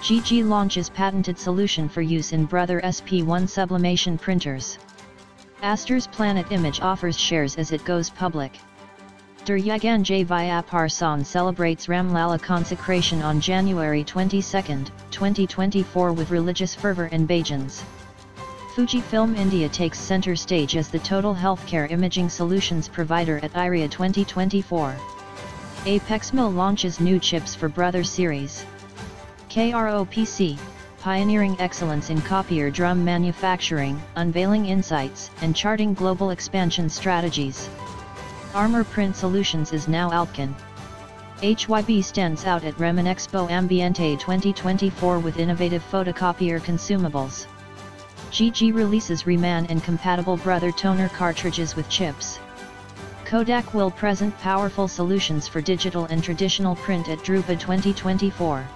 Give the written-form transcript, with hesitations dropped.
GG launches patented solution for use in Brother SP1 sublimation printers. Aster's Planet Image offers shares as it goes public. Daryaganj Vyapaar San celebrates Ramlalla Consecration on January 22, 2024 with religious fervor and bhajans. FUJIFILM India takes center stage as the total healthcare imaging solutions provider at IRIA 2024. Apexmic launches new chips for Brother series. KROPC, pioneering excellence in copier drum manufacturing, unveiling insights, and charting global expansion strategies. Armor Print Solutions is now Altkin. HYB stands out at Remanexpo Ambiente 2024 with innovative photocopier consumables. GG releases Reman and compatible Brother toner cartridges with chips. Kodak will present powerful solutions for digital and traditional print at drupa 2024.